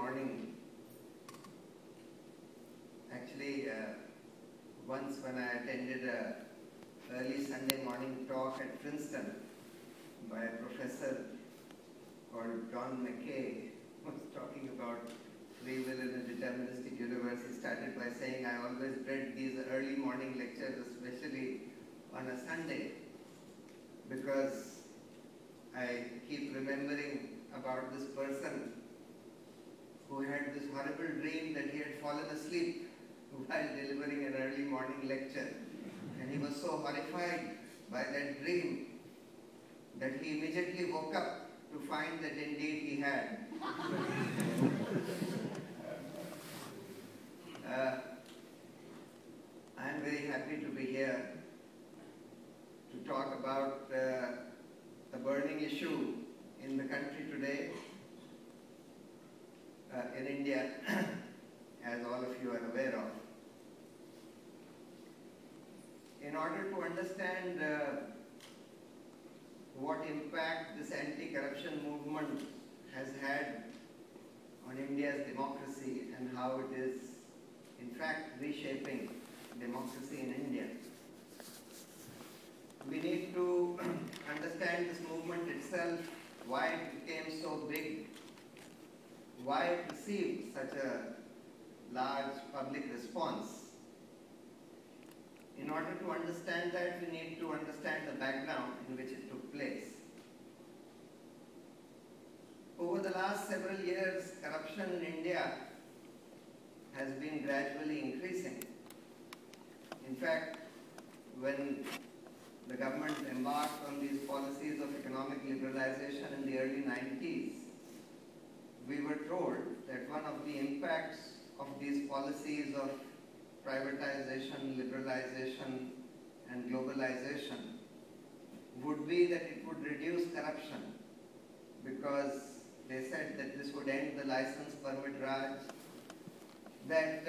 morning. Actually, once when I attended an early Sunday morning talk at Princeton by a professor called John McKay, who was talking about free will in a deterministic universe, he started by saying, I always dread these early morning lectures, especially on a Sunday, because I keep remembering about this person who had this horrible dream that he had fallen asleep while delivering an early morning lecture. And he was so horrified by that dream that he immediately woke up to find that indeed he had. I am very happy to be here to talk about a burning issue in the country today, in India, as all of you are aware of. In order to understand what impact this anti-corruption movement has had on India's democracy and how it is, in fact, reshaping democracy in India, we need to understand this movement itself, why it became so big, why it received such a large public response. In order to understand that, we need to understand the background in which it took place. Over the last several years, corruption in India has been gradually increasing. In fact, when the government embarked on these policies of economic liberalization in the early 90s, we were told that one of the impacts of these policies of privatization, liberalization, and globalization would be that it would reduce corruption, because they said that this would end the license permit raj, that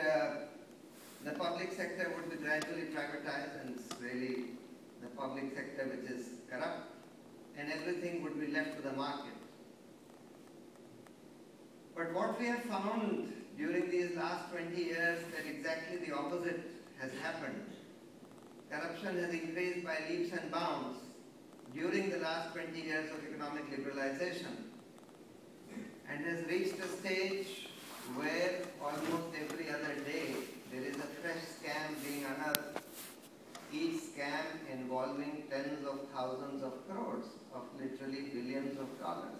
the public sector would be gradually privatized, and it's really the public sector which is corrupt, and everything would be left to the market. But what we have found during these last 20 years, that exactly the opposite has happened. Corruption has increased by leaps and bounds during the last 20 years of economic liberalization, and has reached a stage where almost every other day there is a fresh scam being unearthed, each scam involving tens of thousands of crores, of literally billions of dollars.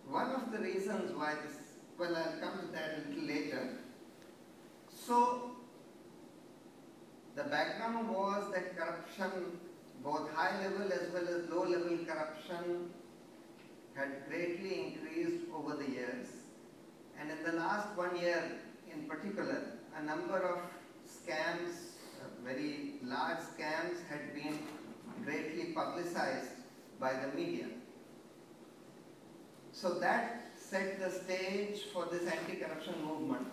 One of the reasons why this, well, I'll come to that a little later. So, the background was that corruption, both high level as well as low level corruption, had greatly increased over the years. And in the last 1 year in particular, a number of scams, very large scams, had been greatly publicized by the media. So that set the stage for this anti-corruption movement.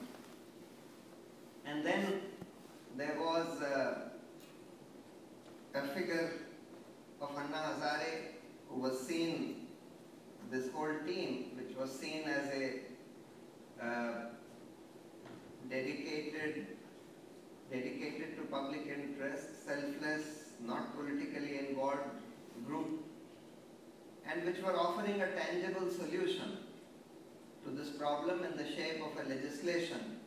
And then there was a figure of Anna Hazare, who was seen, this whole team, which was seen as a dedicated to public interest, selfless, not politically involved group, and which were offering a tangible solution to this problem in the shape of a legislation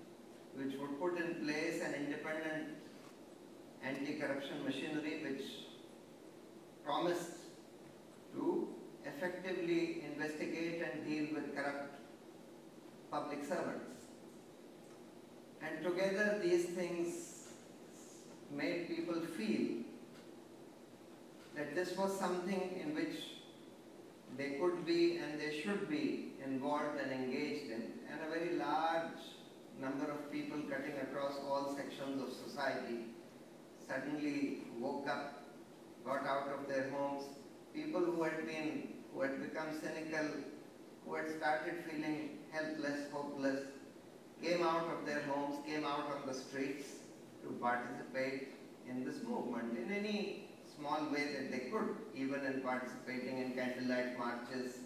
which would put in place an independent anti-corruption machinery which promised to effectively investigate and deal with corrupt public servants. And together these things made people feel that this was something in which they could be and they should be involved and engaged in, and a very large number of people cutting across all sections of society suddenly woke up, got out of their homes. People who had become cynical, who had started feeling helpless, hopeless, came out of their homes, came out on the streets to participate in this movement. In any small way that they could, even in participating in candlelight marches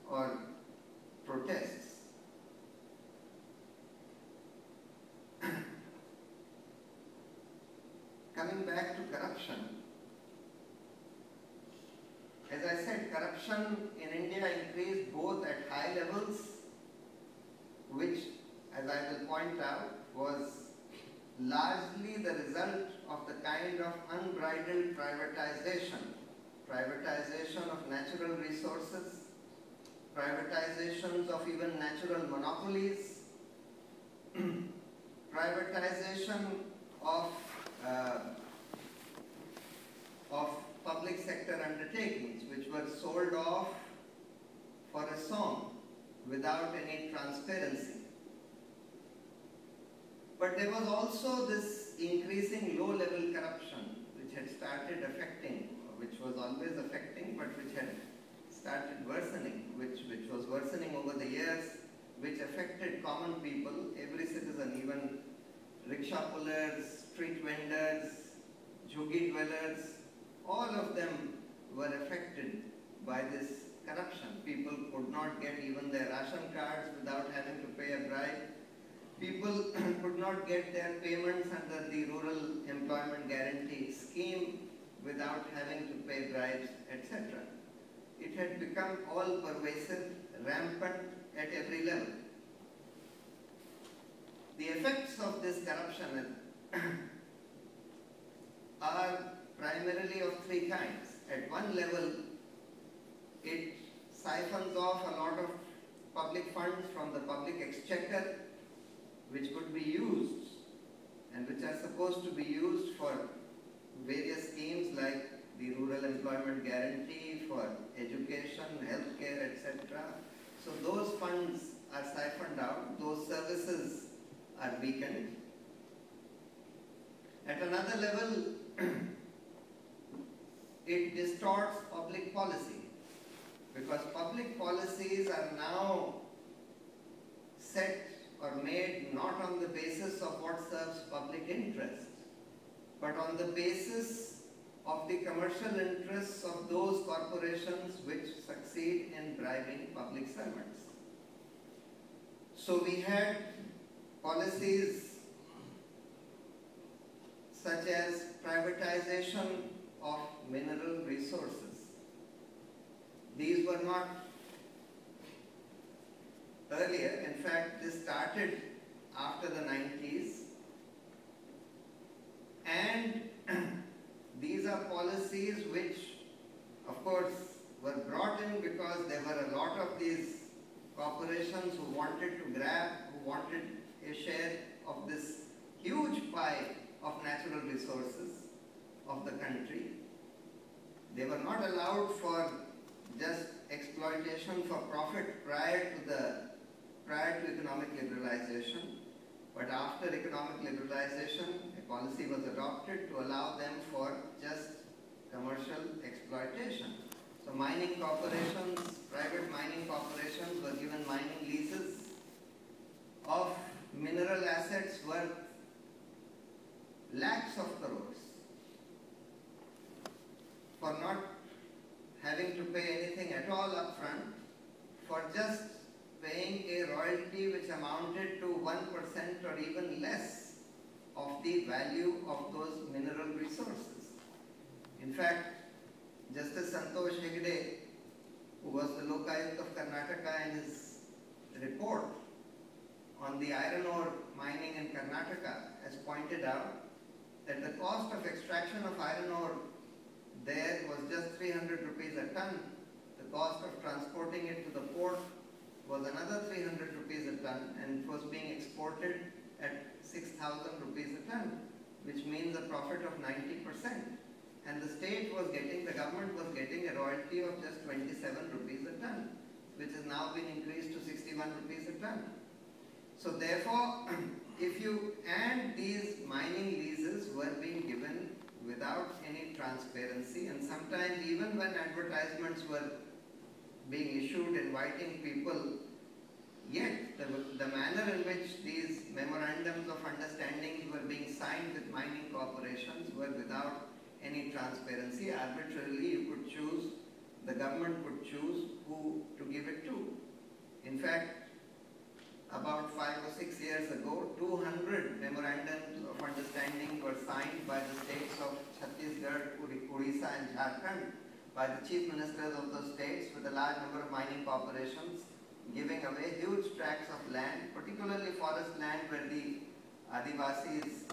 or protests. Coming back to corruption, as I said, corruption in India increased both at high levels, which, as I will point out, was largely the result of the kind of unbridled privatization of natural resources, privatizations of even natural monopolies, privatization of public sector undertakings which were sold off for a song without any transparency. But there was also this increasing low-level corruption which had started affecting, which was always affecting, but which had started worsening, which was worsening over the years, which affected common people, every citizen, even rickshaw pullers, street vendors, jhuggi dwellers, all of them were affected by this corruption. People could not get even their ration cards without having to pay a bribe. People could not get their payments under the Rural Employment Guarantee Scheme without having to pay bribes, etc. It had become all pervasive, rampant at every level. The effects of this corruption are primarily of three kinds. At one level, it siphons off a lot of public funds from the public exchequer, which could be used and which are supposed to be used for various schemes like the Rural Employment Guarantee, for education, healthcare, etc. So those funds are siphoned out, those services are weakened. At another level, it distorts public policy, because public policies are now set or made not on the basis of what serves public interest, but on the basis of the commercial interests of those corporations which succeed in bribing public servants. So we had policies such as privatization of mineral resources. These were not earlier. In fact, this started after the 90s. And these are policies which, of course, were brought in because there were a lot of these corporations who wanted to grab, who wanted a share of this huge pie of natural resources of the country. They were not allowed for just exploitation for profit prior to economic liberalization, but after economic liberalization, a policy was adopted to allow them for just commercial exploitation. So mining corporations, private mining corporations were given mining leases of mineral assets worth lakhs of crores for not having to pay anything at all upfront, for just paying a royalty which amounted to 1% or even less of the value of those mineral resources. In fact, Justice Santosh Hegde, who was the Lokayukt of Karnataka, in his report on the iron ore mining in Karnataka, has pointed out that the cost of extraction of iron ore there was just 300 rupees a ton. The cost of transporting it to the port was another 300 rupees a ton, and it was being exported at 6,000 rupees a ton, which means a profit of 90%. And the state was getting, the government was getting a royalty of just 27 rupees a ton, which has now been increased to 61 rupees a ton. So therefore, if you, and these mining leases were being given without any transparency, and sometimes even when advertisements were being issued inviting people, yet the manner in which these memorandums of understanding were being signed with mining corporations were without any transparency. Arbitrarily, you could choose, the government could choose who to give it to. In fact, about 5 or 6 years ago, 200 memorandums of understanding were signed by the states of Chhattisgarh, Odisha and Jharkhand by the chief ministers of those states with a large number of mining corporations, giving away huge tracts of land, particularly forest land where the Adivasis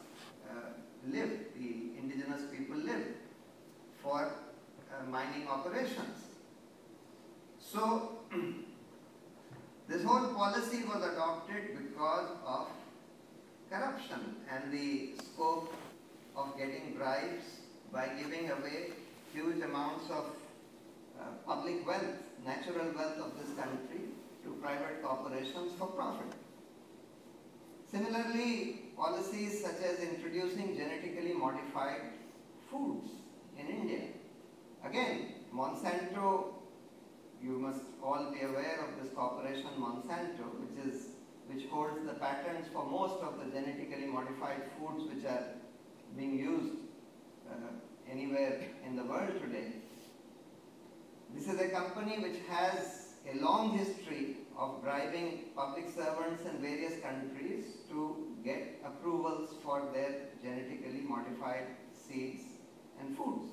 live, the indigenous people live, for mining operations. So, this whole policy was adopted because of corruption and the scope of getting bribes by giving away huge amounts of public wealth, natural wealth of this country to private corporations for profit. Similarly, policies such as introducing genetically modified foods in India. Again, Monsanto, you must all be aware of this corporation Monsanto, which holds the patents for most of the genetically modified foods which are being used anywhere in the world today. This is a company which has a long history of bribing public servants in various countries to get approvals for their genetically modified seeds and foods.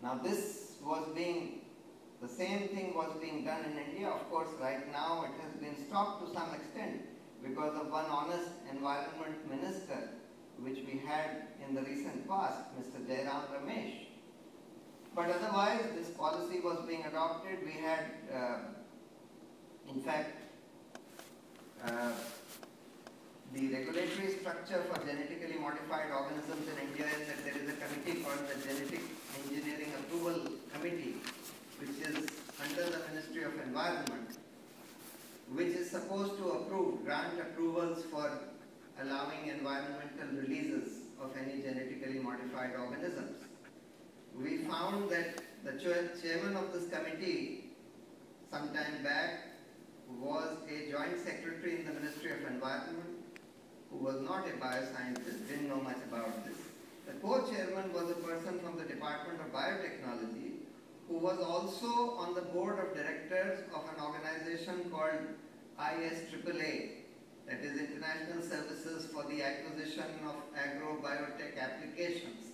Now the same thing was being done in India. Of course, right now it has been stopped to some extent because of one honest environment minister which we had in the recent past, Mr. Jairam Ramesh. But otherwise, this policy was being adopted. We had, in fact, the regulatory structure for genetically modified organisms in India is that there is a committee called the Genetic Engineering Approval Committee, which is under the Ministry of Environment, which is supposed to grant approvals for allowing environmental releases of any genetically modified organisms. We found that the chairman of this committee some time back was a joint secretary in the Ministry of Environment who was not a bioscientist, didn't know much about this. The co-chairman was a person from the Department of Biotechnology who was also on the board of directors of an organization called ISAAA, that is International Services for the Acquisition of Agro-Biotech Applications.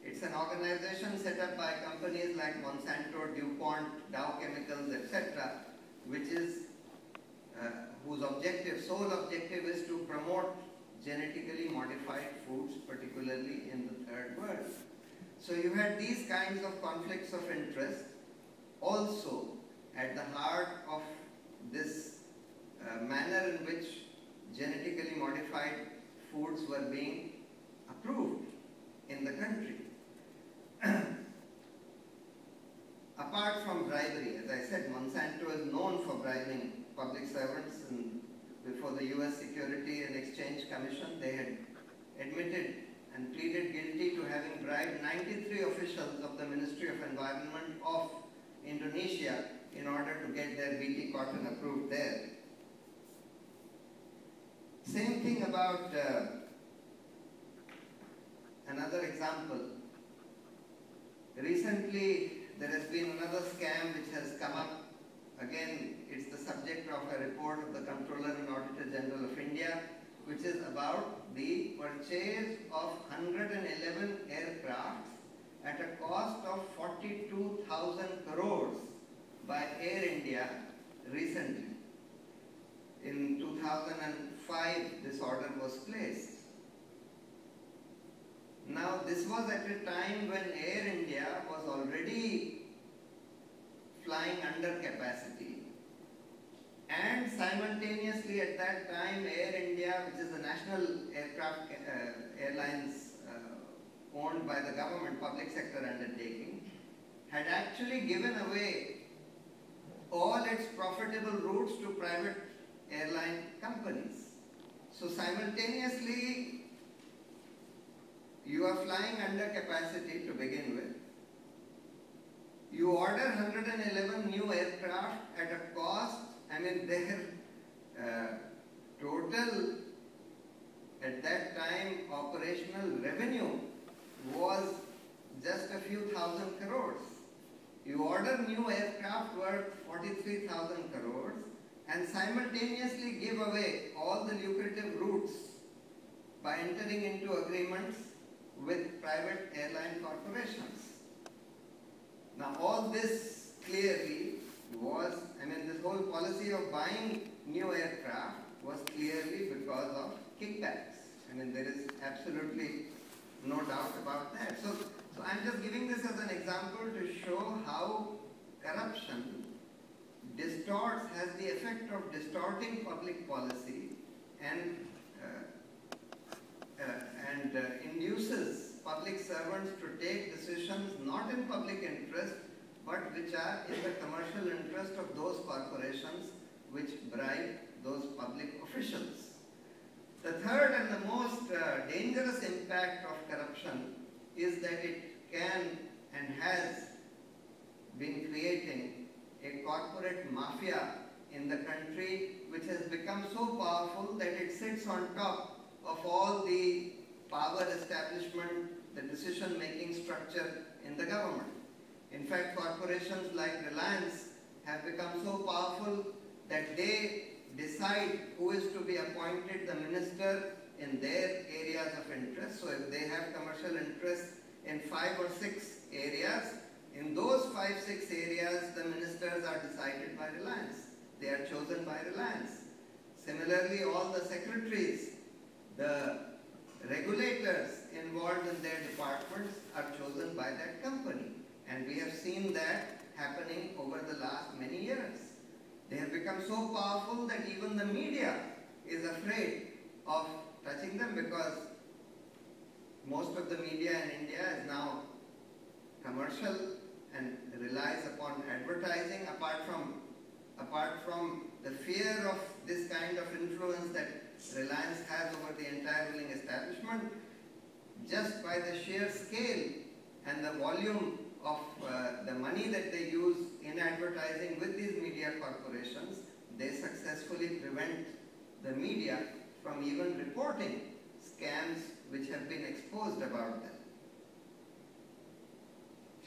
It's an organization set up by companies like Monsanto, DuPont, Dow Chemicals, etc., which is whose sole objective is to promote genetically modified foods, particularly in the third world. So you had these kinds of conflicts of interest also at the heart of this manner in which genetically modified foods were being approved in the country. Apart from bribery, as I said, Monsanto is known for bribing public servants, and before the US Security and Exchange Commission, they had admitted and pleaded guilty to having bribed 93 officials of the Ministry of Environment of Indonesia in order to get their BT cotton approved there. Same thing about another example. Recently, there has been another scam which has come up. Again, it's the subject of a report of the Comptroller and Auditor General of India, which is about the purchase of 111 aircrafts at a cost of 42,000 crores by Air India recently. In 2005, this order was placed. Now, this was at a time when Air India was already flying under capacity, and simultaneously at that time Air India, which is the national airlines owned by the government, public sector undertaking, had actually given away all its profitable routes to private airline companies. So simultaneously, you are flying under capacity to begin with. You order 111 new aircraft at a cost, their total at that time operational revenue was just a few thousand crores. You order new aircraft worth 43,000 crores and simultaneously give away all the lucrative routes by entering into agreements with private airline corporations. Now all this clearly was, this whole policy of buying new aircraft was clearly because of kickbacks. There is absolutely no doubt about that. So I'm just giving this as an example to show how corruption has the effect of distorting public policy and induces public servants to take decisions not in public interest, but which are in the commercial interest of those corporations which bribe those public officials. The third and the most dangerous impact of corruption is that it can and has been creating a corporate mafia in the country which has become so powerful that it sits on top of all the power establishment, the decision-making structure in the government. In fact, corporations like Reliance have become so powerful that they decide who is to be appointed the minister in their areas of interest. So if they have commercial interests in 5 or 6 areas, in those 5-6 areas, the ministers are decided by Reliance. They are chosen by Reliance. Similarly, all the secretaries, the regulators involved in their departments are chosen by that company. And we have seen that happening over the last many years. They have become so powerful that even the media is afraid of touching them, because most of the media in India is now commercial and relies upon advertising. Apart from the fear of this kind of influence that Reliance has over the entire ruling establishment, just by the sheer scale and the volume of the money that they use in advertising with these media corporations, they successfully prevent the media from even reporting scams which have been exposed about them.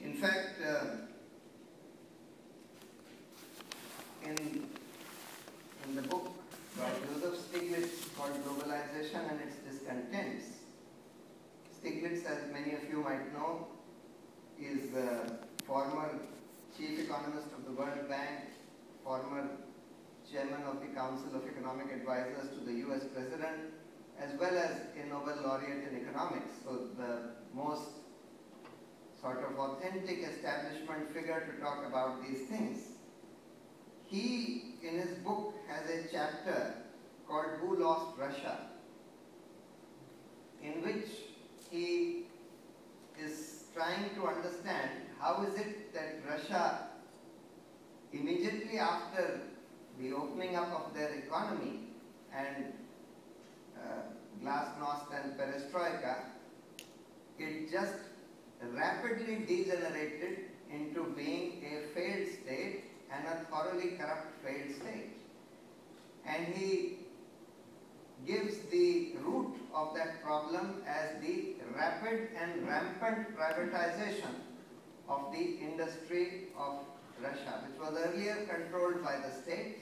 In fact, in the book by Joseph Stiglitz called Globalization and Its Discontents, Stiglitz, as many of you might know, is the former chief economist of the World Bank, former chairman of the Council of Economic Advisors to the US President, as well as a Nobel laureate in economics. So the most sort of authentic establishment figure to talk about these things. He, in his book, has a chapter called Who Lost Russia, in which he is trying to understand how is it that Russia, immediately after the opening up of their economy and glasnost and perestroika, it just rapidly degenerated into being a failed state and a thoroughly corrupt failed state. And he gives the root of that problem as the rapid and rampant privatization of the industry of Russia, which was earlier controlled by the state,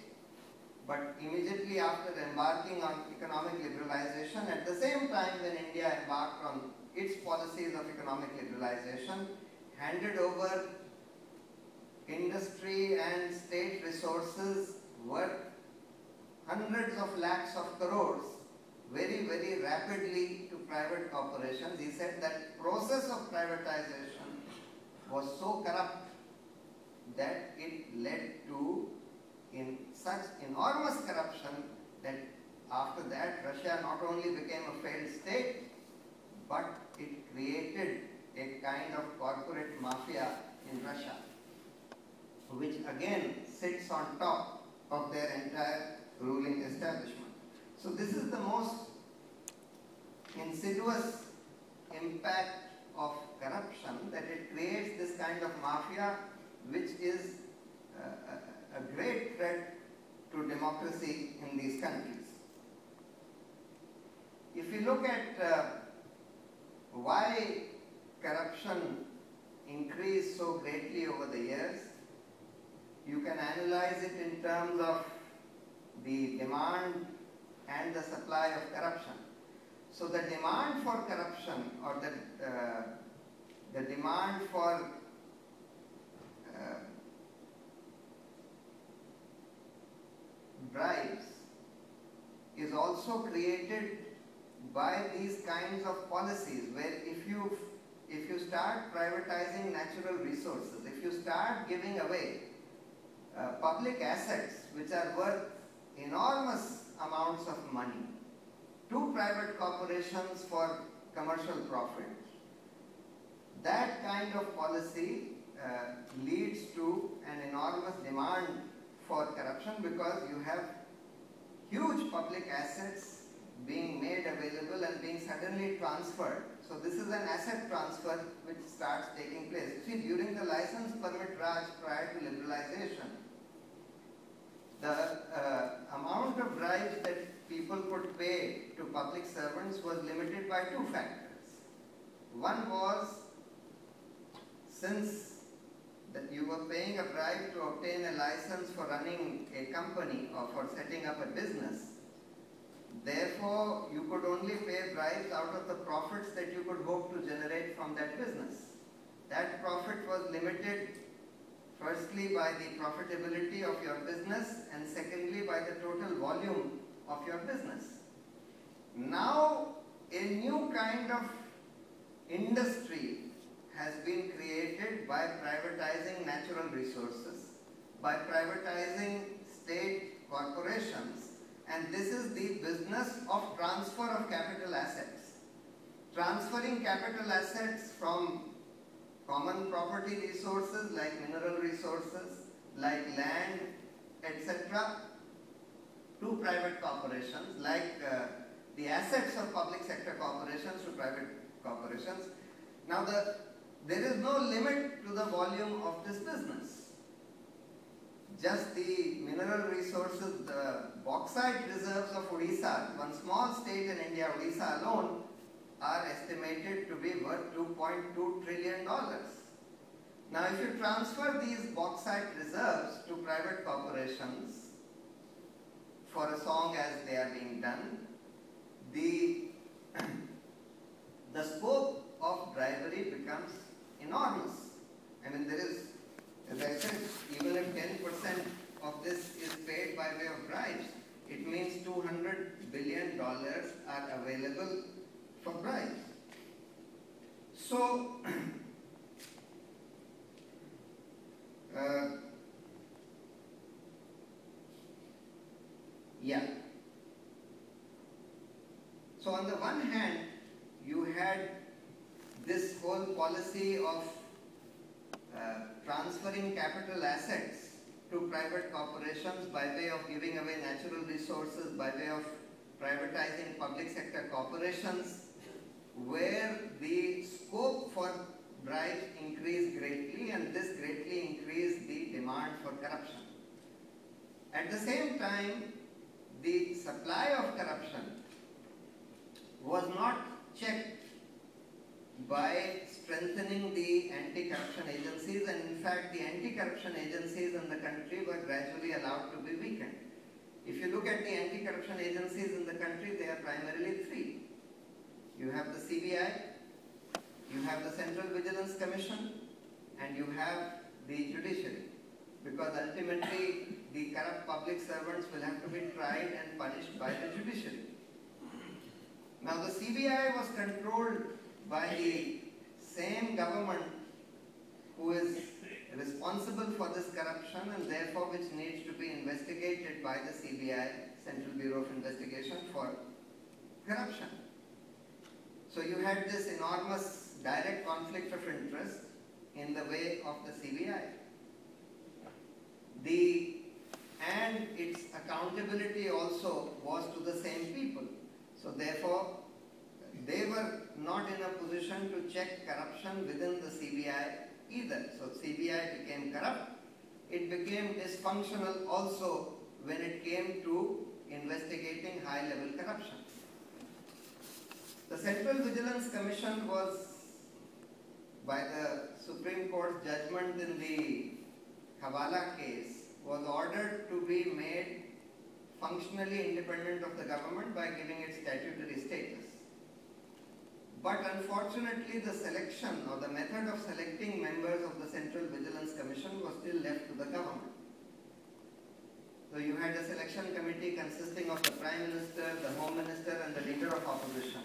but immediately after embarking on economic liberalization, at the same time when India embarked on its policies of economic liberalization, handed over industry and state resources worth hundreds of lakhs of crores very, very rapidly to private corporations. He said that process of privatization was so corrupt that it led to such enormous corruption that after that Russia not only became a failed state, but it created a kind of corporate mafia in Russia, which again sits on top of their entire ruling establishment. So this is the most insidious impact of corruption, that it creates this kind of mafia which is a great threat to democracy in these countries. If you look at why corruption increased so greatly over the years? You can analyze it in terms of the demand and the supply of corruption. So the demand for corruption, or the demand for bribes is also created by these kinds of policies, where if you start privatizing natural resources, if you start giving away public assets which are worth enormous amounts of money to private corporations for commercial profit, that kind of policy leads to an enormous demand for corruption, because you have huge public assets being made available and being suddenly transferred. So this is an asset transfer which starts taking place. See, during the license permit Raj prior to liberalization, the amount of bribes that people could pay to public servants was limited by two factors. One was, since that you were paying a bribe to obtain a license for running a company or for setting up a business, therefore you could only pay bribes out of the profits that you could hope to generate from that business. That profit was limited firstly by the profitability of your business, and secondly by the total volume of your business. Now a new kind of industry has been created by privatizing natural resources, by privatizing state corporations, and this is the business of transfer of capital assets. Transferring capital assets from common property resources like mineral resources, like land, etc., to private corporations, like the assets of public sector corporations to private corporations. Now there is no limit to the volume of this business. Just the mineral resources, the bauxite reserves of Odisha, one small state in India, Odisha alone, are estimated to be worth $2.2 trillion. Now if you transfer these bauxite reserves to private corporations for a song as they are being done, the scope of bribery becomes enormous. I mean, there is, as I said, even if 10% of this is paid by way of bribes, it means $200 billion are available for bribes. So, yeah. So on the one hand, you had this whole policy of transferring capital assets to private corporations by way of giving away natural resources, by way of privatizing public sector corporations, where the scope for bribes increased greatly, and this greatly increased the demand for corruption. At the same time, the supply of corruption was not checked by strengthening the anti-corruption agencies, and in fact the anti-corruption agencies in the country were gradually allowed to be weakened. If you look at the anti-corruption agencies in the country, they are primarily three. You have the CBI, you have the Central Vigilance Commission, and you have the Judiciary, because ultimately the corrupt public servants will have to be tried and punished by the Judiciary. Now the CBI was controlled by the same government who is responsible for this corruption, and therefore which needs to be investigated by the CBI, Central Bureau of Investigation, for corruption. So you had this enormous direct conflict of interest in the way of the CBI. And its accountability also was to the same people. So therefore, they were not in a position to check corruption within the CBI either. So CBI became corrupt. It became dysfunctional also when it came to investigating high-level corruption. The Central Vigilance Commission was by the Supreme Court's judgment in the Hawala case was ordered to be made functionally independent of the government by giving it statutory status. But unfortunately, the selection or the method of selecting members of the Central Vigilance Commission was still left to the government. So you had a selection committee consisting of the Prime Minister, the Home Minister and the Leader of Opposition.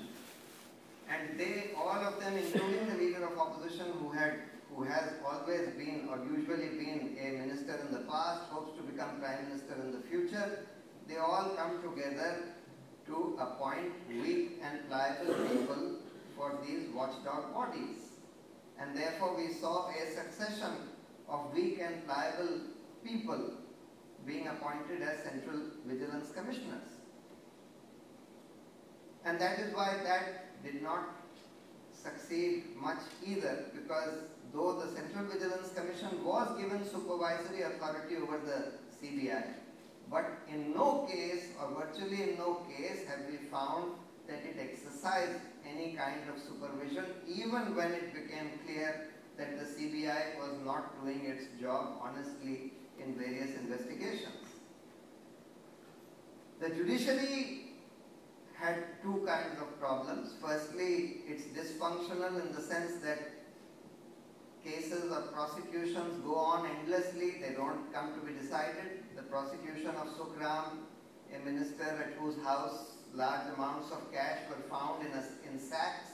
And they, all of them, including the Leader of Opposition who has always been or usually been a minister in the past, hopes to become Prime Minister in the future, they all come together to appoint weak and pliable people for these watchdog bodies. And therefore we saw a succession of weak and pliable people being appointed as Central Vigilance Commissioners. And that is why that did not succeed much either, because though the Central Vigilance Commission was given supervisory authority over the CBI, but in no case, or virtually in no case, have we found that it exercised any kind of supervision, even when it became clear that the CBI was not doing its job honestly in various investigations. The judiciary had two kinds of problems. Firstly, it's dysfunctional in the sense that cases or prosecutions go on endlessly, they don't come to be decided. The prosecution of Sukram, a minister at whose house large amounts of cash were found in sacks,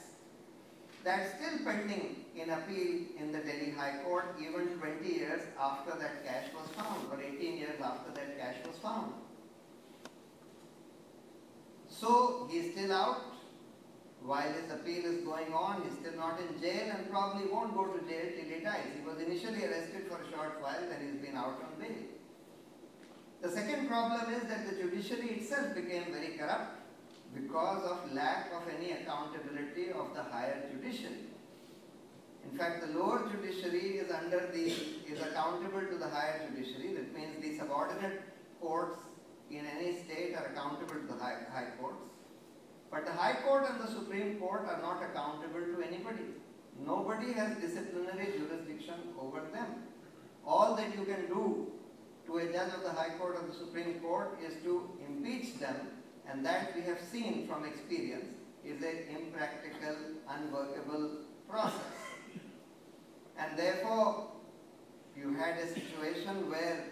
that's still pending in appeal in the Delhi High Court even 20 years after that cash was found, or 18 years after that cash was found. So he's still out while his appeal is going on. He's still not in jail and probably won't go to jail till he dies. He was initially arrested for a short while, then he's been out on bail. The second problem is that the judiciary itself became very corrupt because of lack of any accountability of the higher judiciary. In fact, the lower judiciary is accountable to the higher judiciary. That means the subordinate courts in any state are accountable to the high courts. But the High Court and the Supreme Court are not accountable to anybody. Nobody has disciplinary jurisdiction over them. All that you can do to a judge of the High Court or the Supreme Court is to impeach them, and that we have seen from experience is an impractical, unworkable process. And therefore, you had a situation where,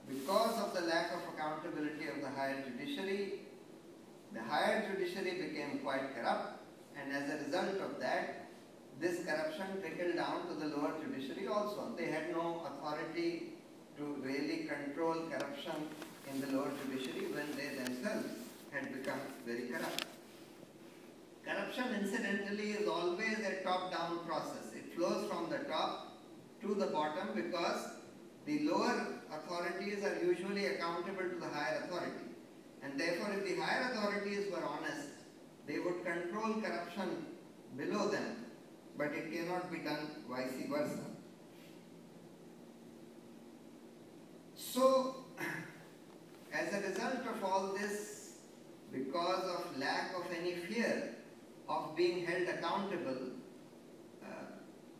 because of the lack of accountability of the higher judiciary, the higher judiciary became quite corrupt, and as a result of that, this corruption trickled down to the lower judiciary also. They had no authority to really control corruption in the lower judiciary when they themselves had become very corrupt. Corruption, incidentally, is always a top-down process. It flows from the top to the bottom because the lower authorities are usually accountable to the higher authority. And therefore, if the higher authorities were honest, they would control corruption below them, but it cannot be done vice versa. So, as a result of all this, because of lack of any fear of being held accountable,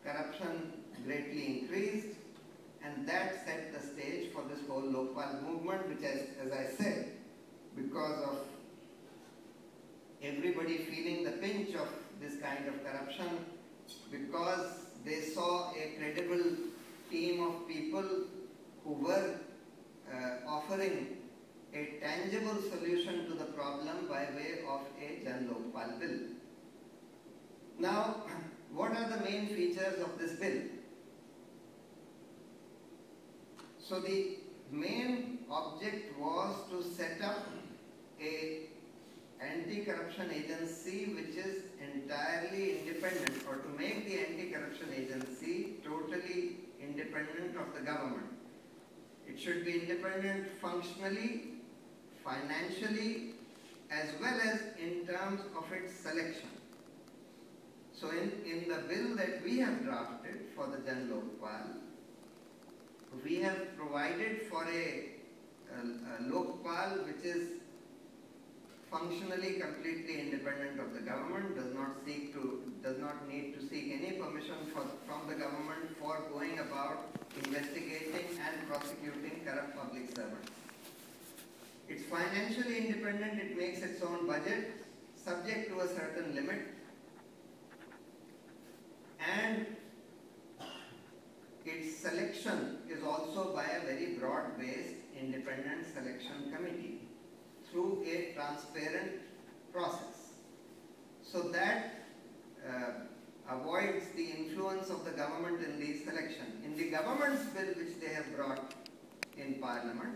corruption greatly increased, and that set the stage for this whole Lokpal movement, which, as I said, because of everybody feeling the pinch of this kind of corruption, because they saw a credible team of people who were offering a tangible solution to the problem by way of a Jan-Lokpal Bill. Now, what are the main features of this bill? So the main object was to set up a anti-corruption agency which is entirely independent, or to make the anti-corruption agency totally independent of the government. It should be independent functionally, financially, as well as in terms of its selection. So in the bill that we have drafted for the Jan-Lokpal, we have provided for a Lokpal which is functionally completely independent of the government, does not need to seek any permission from the government for going about investigating and prosecuting corrupt public servants. It's financially independent, it makes its own budget, subject to a certain limit, and its selection is also by a very broad-based independent selection committee through a transparent process. So that avoids the influence of the government in the selection. In the government's bill which they have brought in Parliament,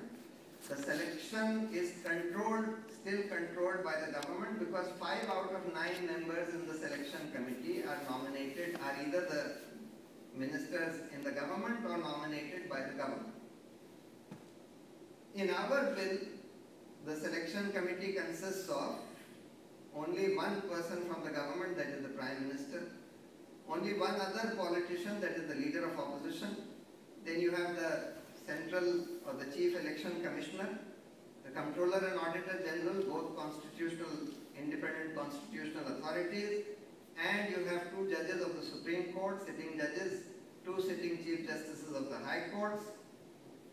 the selection is still controlled by the government, because 5 out of 9 members in the selection committee are either the ministers in the government or nominated by the government. In our bill, the selection committee consists of only one person from the government, that is the Prime Minister, only one other politician, that is the Leader of Opposition, then you have the Central or the Chief Election Commissioner, the Comptroller and Auditor General, both independent constitutional authorities, and you have 2 judges of the Supreme Court, sitting judges, 2 sitting Chief Justices of the High Courts,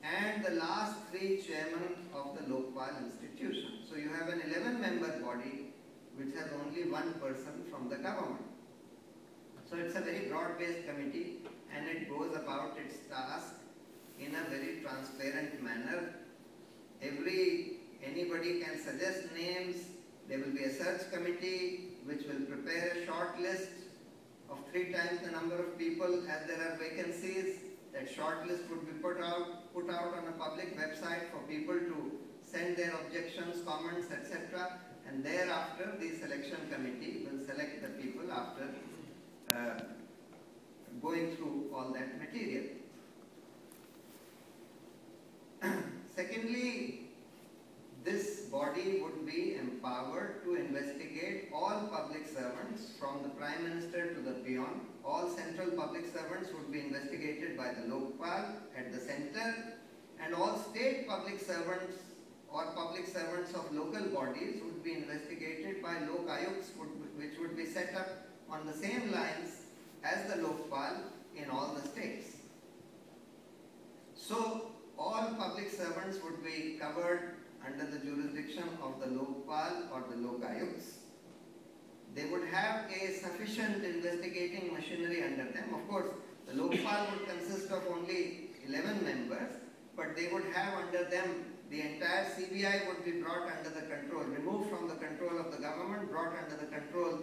and the last 3 chairmen of the Lokpal institution. So you have an 11-member body which has only one person from the government. So it's a very broad-based committee, and it goes about its task in a very transparent manner. Anybody can suggest names. There will be a search committee which will prepare a short list of 3 times the number of people as there are vacancies. That short list would be put out on a public website for people to send their objections, comments, etc. And thereafter the selection committee will select the people after going through all that material. Secondly, this body would be empowered to investigate all public servants from the Prime Minister to the peon. All central public servants would be investigated by the Lokpal at the center, and all state public servants or public servants of local bodies would be investigated by Lok Ayuks, which would be set up on the same lines as the Lokpal in all the states. So all public servants would be covered under the jurisdiction of the Lokpal or the Lok Ayuks. They would have a sufficient investigating machinery under them. Of course, the Lokpal would consist of only 11 members, but they would have under them the entire CBI would be brought under the control, removed from the control of the government, brought under the control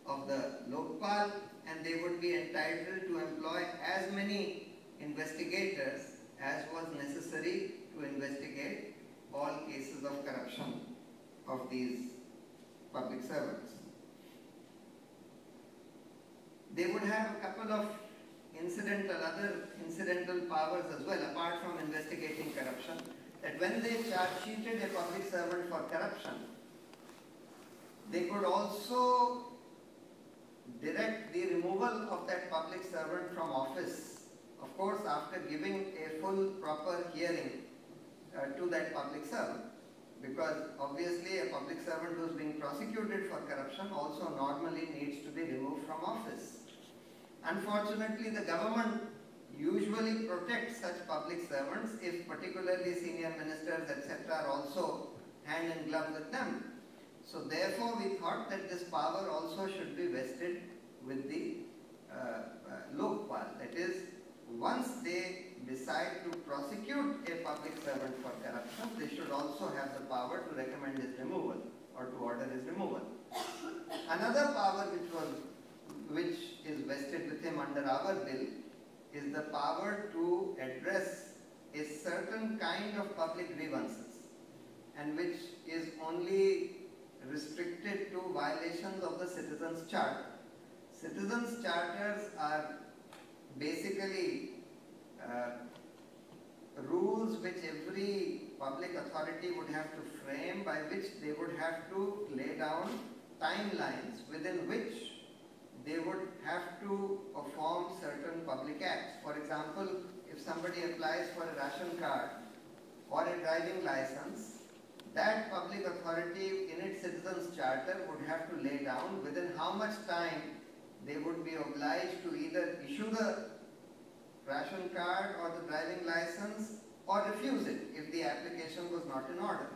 of the Lokpal, and they would be entitled to employ as many investigators as was necessary to investigate all cases of corruption of these public servants. They would have a couple of other incidental powers as well, apart from investigating corruption, that when they charge-sheeted a public servant for corruption, they could also direct the removal of that public servant from office, of course after giving a full proper hearing to that public servant. Because obviously a public servant who is being prosecuted for corruption also normally needs to be removed from office. Unfortunately, the government usually protects such public servants if particularly senior ministers, etc. are also hand in glove with them. So therefore we thought that this power also should be vested with the Lokpal. That is, once they decide to prosecute a public servant for corruption, they should also have the power to recommend his removal or to order his removal. Another power which is vested with him under our bill is the power to address a certain kind of public grievances, and which is only restricted to violations of the Citizens' Charter. Citizens' Charters are basically rules which every public authority would have to frame, by which they would have to lay down timelines within which they would have to perform certain public acts. For example, if somebody applies for a ration card or a driving license, that public authority in its citizens charter would have to lay down within how much time they would be obliged to either issue the ration card or the driving license or refuse it if the application was not in order.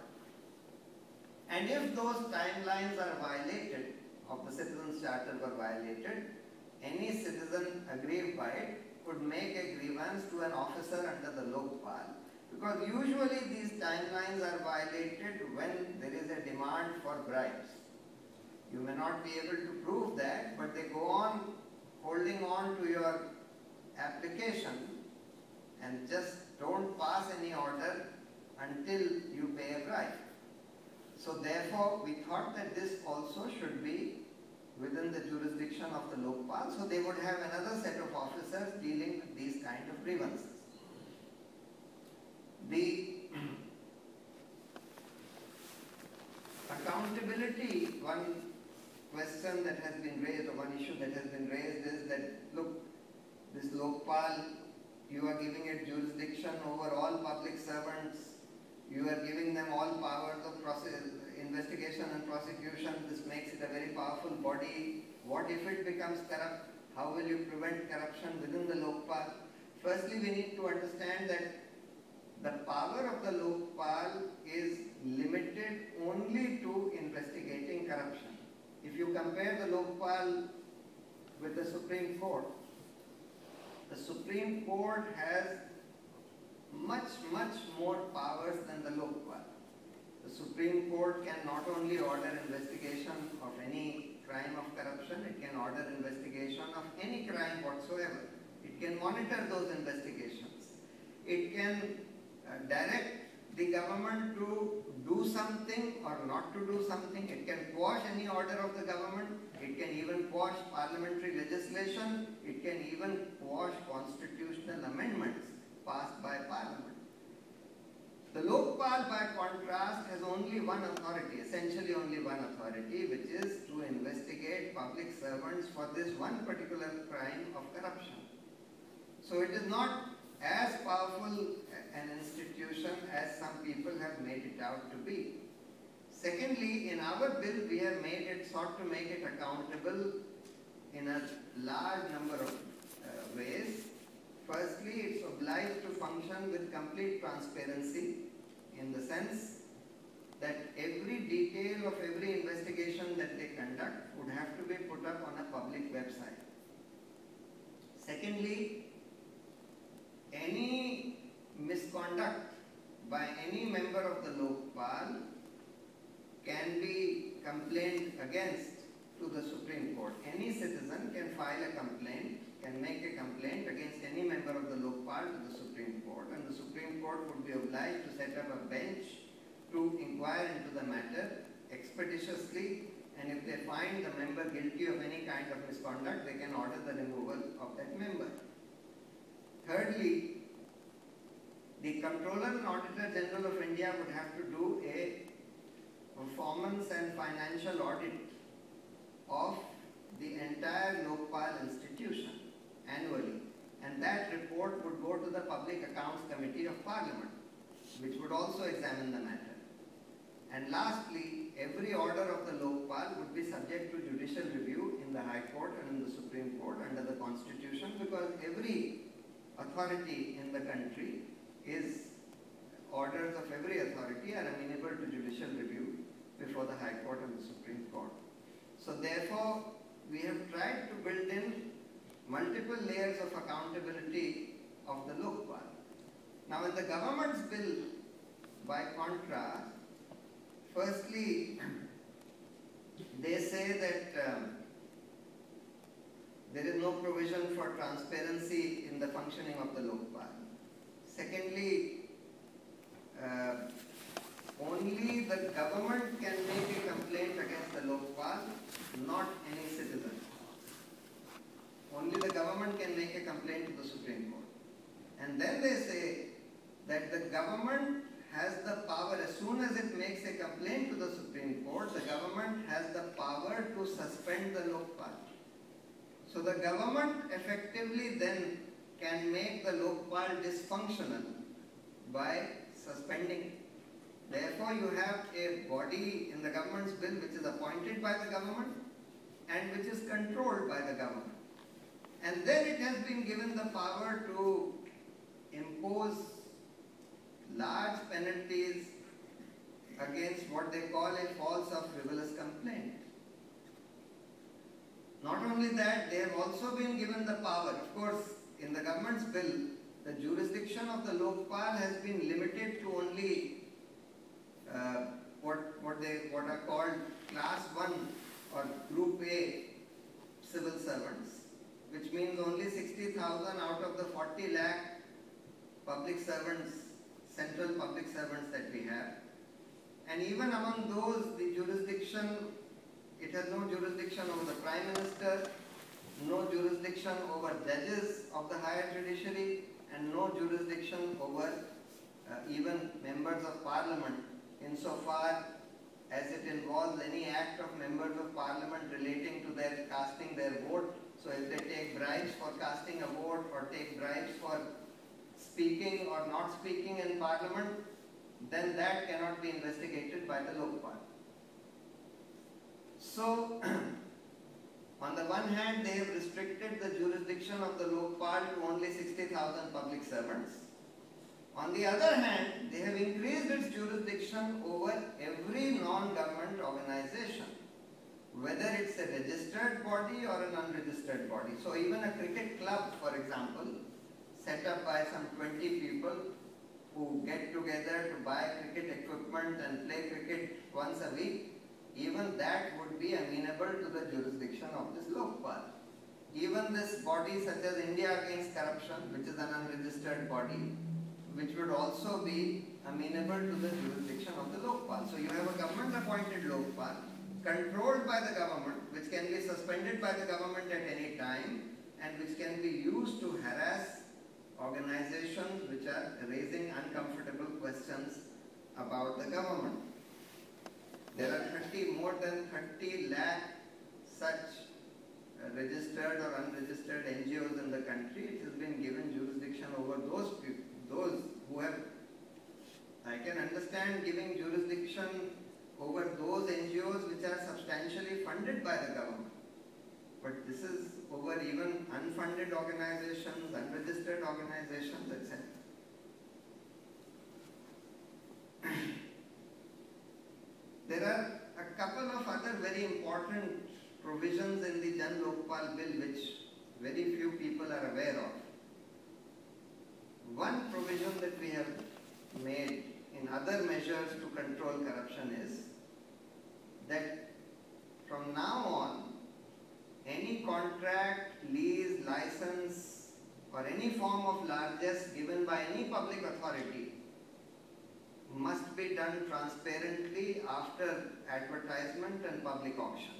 And if those timelines are violated, of the citizens charter were violated, any citizen aggrieved by it could make a grievance to an officer under the Lokpal, because usually these timelines are violated when there is a demand for bribes. You may not be able to prove that, but they go on holding on to your application and just don't pass any order until you pay a bribe. So therefore, we thought that this also should be within the jurisdiction of the Lokpal, so they would have another set of officers dealing with these kind of grievances. The accountability, one question that has been raised, or one issue that has been raised is that, look, this Lokpal, you are giving it jurisdiction over all public servants, you are giving them all powers of investigation and prosecution, this makes it a very powerful body. What if it becomes corrupt? How will you prevent corruption within the Lokpal? Firstly, we need to understand that the power of the Lokpal is limited only to investigating corruption. If you compare the Lokpal with the Supreme Court, the Supreme Court has much more powers than the Lokpal. The Supreme Court can not only order investigation of any crime of corruption, it can order investigation of any crime whatsoever. It can monitor those investigations. It can direct the government to do something or not to do something. It can quash any order of the government. It can even quash parliamentary legislation. It can even quash constitutional amendments passed by parliament. The Lokpal, by contrast, has only one authority, essentially only one authority, which is to investigate public servants for this one particular crime of corruption. So it is not as powerful an institution as some people have made it out to be. Secondly, in our bill, we have sought to make it accountable in a large number of ways. Firstly, it's obliged to function with complete transparency in the sense that every detail of every investigation that they conduct would have to be put up on a public website. Secondly, any misconduct by any member of the Lokpal can be complained against to the Supreme Court. Any citizen can file a complaint, can make a complaint against any member of the Lokpal to the Supreme Court, and the Supreme Court would be obliged to set up a bench to inquire into the matter expeditiously, and if they find the member guilty of any kind of misconduct, they can order the removal of that member. Thirdly, the Comptroller and Auditor General of India would have to do a performance and financial audit of the entire Lokpal institution annually, and that report would go to the Public Accounts Committee of Parliament, which would also examine the matter. And lastly, every order of the Lokpal would be subject to judicial review in the High Court and in the Supreme Court under the Constitution, because every authority in the country orders of every authority are amenable to judicial review before the High Court and the Supreme Court. So therefore, we have tried to build in multiple layers of accountability of the Lokpal. Now in the government's bill, by contrast, firstly, they say that there is no provision for transparency in the functioning of the Lokpal. Secondly, only the government can make a complaint against the Lokpal, not any citizen. Only the government can make a complaint to the Supreme Court. And then they say that the government has the power, as soon as it makes a complaint to the Supreme Court, the government has the power to suspend the Lokpal. So the government effectively then can make the Lokpal dysfunctional by suspending it. Therefore, you have a body in the government's bill which is appointed by the government and which is controlled by the government. And then it has been given the power to impose large penalties against what they call a false or frivolous complaint. Not only that, they have also been given the power. Of course, in the government's bill, the jurisdiction of the Lokpal has been limited to only what are called class 1 or group A civil servants, which means only 60,000 out of the 40 lakh public servants, central public servants that we have. And even among those, the jurisdiction, it has no jurisdiction over the Prime Minister, no jurisdiction over judges of the higher judiciary, and no jurisdiction over even members of parliament, insofar as it involves any act of members of parliament relating to their casting their vote. So if they take bribes for casting a vote or take bribes for speaking or not speaking in parliament, then that cannot be investigated by the Lokpal. So, on the one hand, they have restricted the jurisdiction of the Lokpal to only 60,000 public servants. On the other hand, they have increased its jurisdiction over every non-government organization, whether it's a registered body or an unregistered body. So even a cricket club, for example, set up by some 20 people who get together to buy cricket equipment and play cricket once a week, even that would be amenable to the jurisdiction of this Lokpal. Even this body such as India Against Corruption, which is an unregistered body, which would also be amenable to the jurisdiction of the Lokpal. So you have a government appointed Lokpal, controlled by the government, which can be suspended by the government at any time, and which can be used to harass organizations which are raising uncomfortable questions about the government. There are more than 30 lakh such registered or unregistered NGOs in the country. It has been given jurisdiction over those people, those who have, I can understand giving jurisdiction over those NGOs which are substantially funded by the government. But this is over even unfunded organizations, unregistered organizations, etc. There are a couple of other very important provisions in the Jan-Lokpal Bill which very few people are aware of. One provision that we have made in other measures to control corruption is that from now on, any contract, lease, license, or any form of largesse given by any public authority must be done transparently after advertisement and public auction.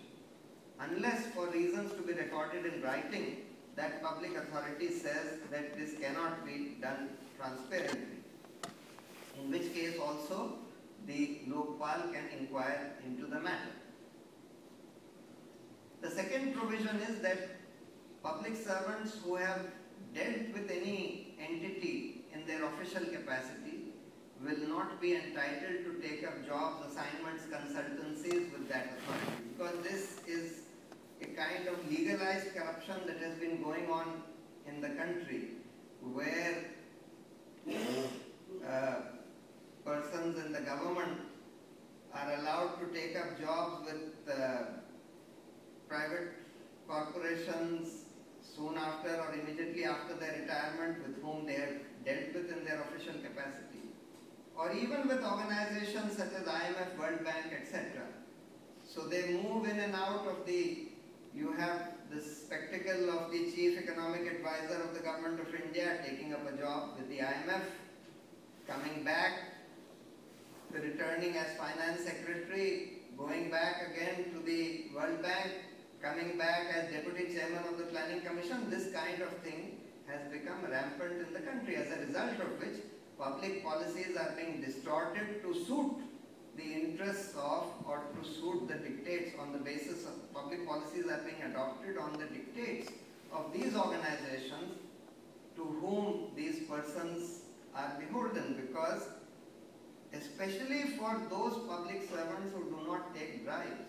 Unless for reasons to be recorded in writing, that public authority says that this cannot be done transparently. In which case also the Lokpal can inquire into the matter. The second provision is that public servants who have dealt with any entity in their official capacity will not be entitled to take up jobs, assignments, consultancies with that authority, because this is a kind of legalized corruption that has been going on in the country, where persons in the government are allowed to take up jobs with private corporations soon after or immediately after their retirement, with whom they have dealt with in their official capacity, or even with organizations such as IMF, World Bank, etc. So they move in and out of the, you have this spectacle of the chief economic advisor of the government of India taking up a job with the IMF, coming back, returning as finance secretary, going back again to the World Bank, coming back as deputy chairman of the planning commission. This kind of thing has become rampant in the country, as a result of which public policies are being distorted to suit the interests of, or to suit the dictates, on the basis of public policies are being adopted on the dictates of these organizations to whom these persons are beholden, because especially for those public servants who do not take bribes.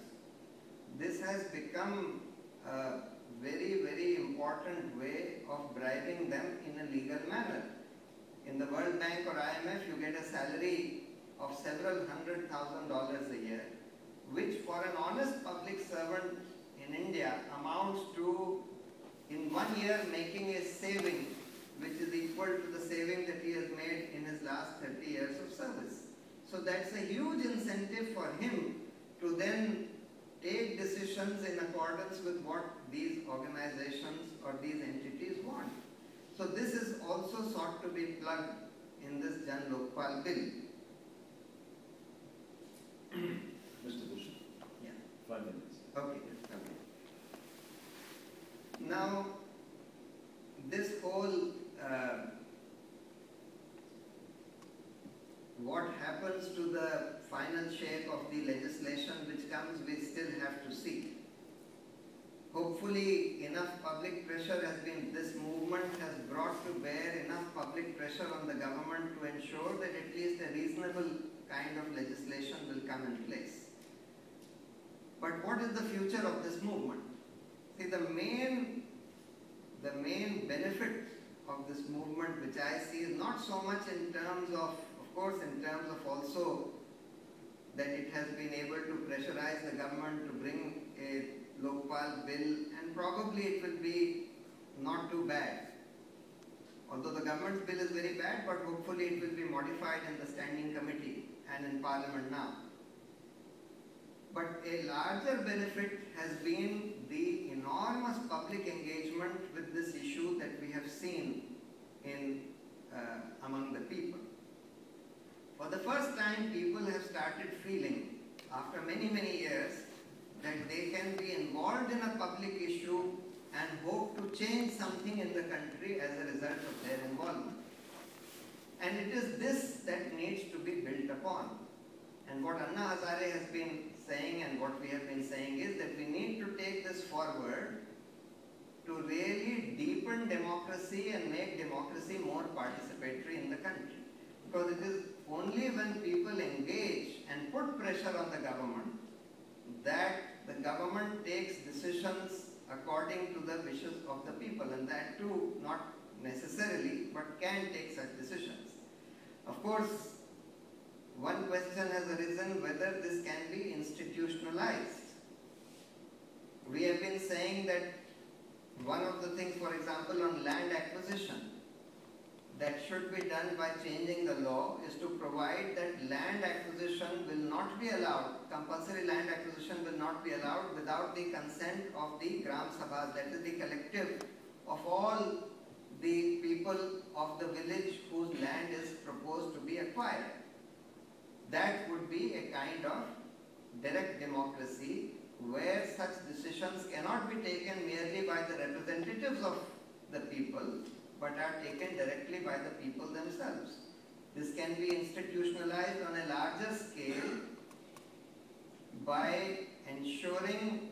This has become a very, very important way of bribing them in a legal manner. In the World Bank or IMF, you get a salary of several $100,000 a year, which for an honest public servant in India amounts to, in 1 year, making a saving which is equal to the saving that he has made in his last 30 years of service. So that's a huge incentive for him to then take decisions in accordance with what these organizations or these entities want. So this is also sought to be plugged in this Jan-Lokpal Bill. Mr. Bhushan. Yeah. 5 minutes. Okay. Now, this whole what happens to the final shape of the legislation which comes, we still have to see. Hopefully enough public pressure has been, this movement has brought to bear enough public pressure on the government to ensure that at least a reasonable kind of legislation will come in place. But what is the future of this movement? See, the main benefit of this movement, which I see, is not so much in terms of course, in terms of also that it has been able to pressurize the government to bring a Lokpal bill, and probably it will be not too bad. Although the government's bill is very bad, but hopefully it will be modified in the standing committee and in Parliament now. But a larger benefit has been the enormous public engagement with this issue that we have seen in among the people. For the first time, people have started feeling, after many, many years, that they can be involved in a public issue and hope to change something in the country as a result of their involvement. And it is this that needs to be built upon. And what Anna Hazare has been saying and what we have been saying is that we need to take this forward to really deepen democracy and make democracy more participatory in the country. Because it is only when people engage and put pressure on the government that the government takes decisions according to the wishes of the people, and that too not necessarily but can take such decisions. Of course, one question has arisen whether this can be institutionalized. We have been saying that one of the things, for example, on land acquisition, that should be done by changing the law is to provide that land acquisition will not be allowed, compulsory land acquisition will not be allowed without the consent of the Gram Sabhas, that is the collective of all the people of the village whose land is proposed to be acquired. That would be a kind of direct democracy where such decisions cannot be taken merely by the representatives of the people, but are taken directly by the people themselves. This can be institutionalized on a larger scale by ensuring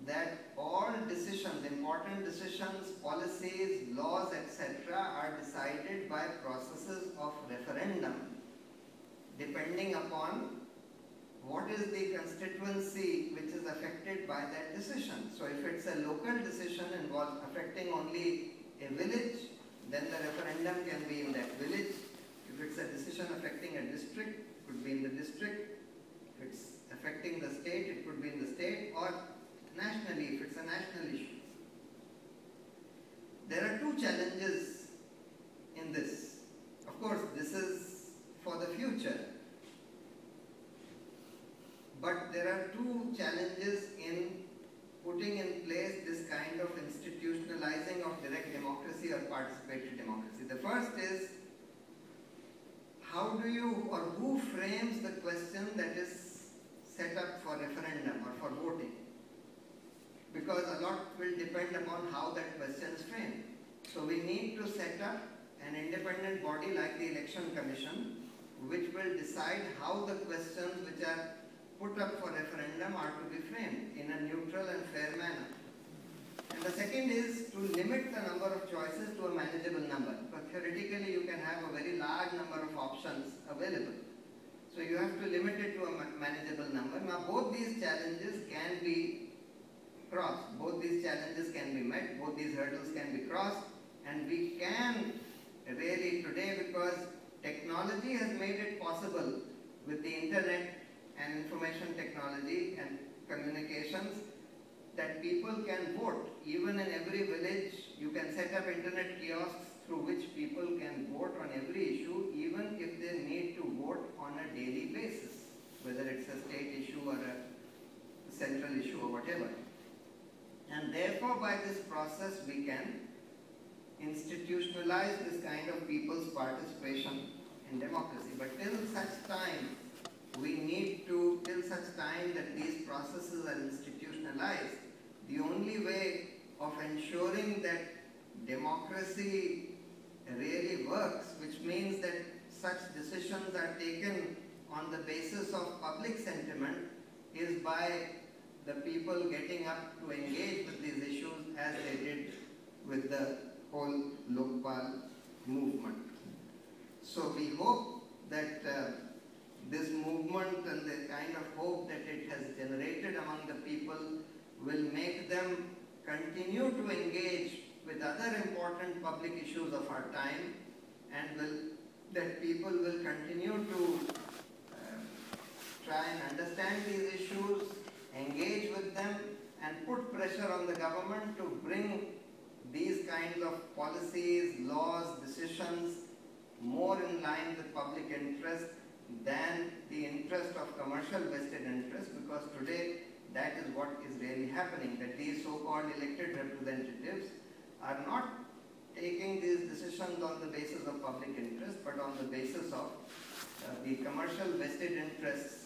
that all decisions, important decisions, policies, laws, etc. are decided by processes of referendum, depending upon what is the constituency which is affected by that decision. So if it's a local decision affecting only a village, then the referendum can be in that village. If it's a decision affecting a district, it could be in the district. If it's affecting the state, it could be in the state, or nationally, if it's a national issue. There are two challenges in this. Of course, this is for the future. But there are two challenges in putting in place this kind of institutionalizing of direct democracy or participatory democracy. The first is, how do you or who frames the question that is set up for referendum or for voting? Because a lot will depend upon how that question is framed. So we need to set up an independent body like the Election Commission, which will decide how the questions which are put up for referendum are to be framed in a neutral and fair manner. And the second is to limit the number of choices to a manageable number. But theoretically, you can have a very large number of options available. So you have to limit it to a manageable number. Now both these challenges can be crossed, both these challenges can be met, both these hurdles can be crossed, and we can really today, because technology has made it possible with the internet and information technology and communications, that people can vote. Even in every village, you can set up internet kiosks through which people can vote on every issue, even if they need to vote on a daily basis, whether it's a state issue or a central issue or whatever. And therefore, by this process, we can institutionalize this kind of people's participation in democracy. But till such time, till such time that these processes are institutionalized, the only way of ensuring that democracy really works, which means that such decisions are taken on the basis of public sentiment, is by the people getting up to engage with these issues as they did with the whole Lokpal movement. So we hope that this movement and the kind of hope that it has generated among the people will make them continue to engage with other important public issues of our time, and that people will continue to try and understand these issues, engage with them, and put pressure on the government to bring these kinds of policies, laws, decisions more in line with public interest than the interest of commercial vested interest, because today that is what is really happening, that these so-called elected representatives are not taking these decisions on the basis of public interest, but on the basis of the commercial vested interests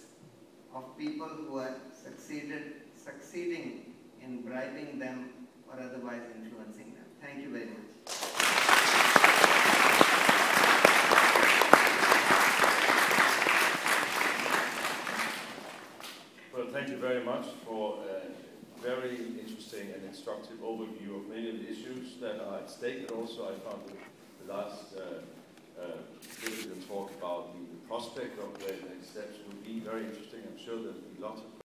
of people who are succeeding in bribing them or otherwise influencing them. Thank you very much. Well, thank you very much for a very interesting and instructive overview of many of the issues that are at stake. And also, I found the last talk about the prospect of the next steps will be very interesting. I'm sure there will be lots of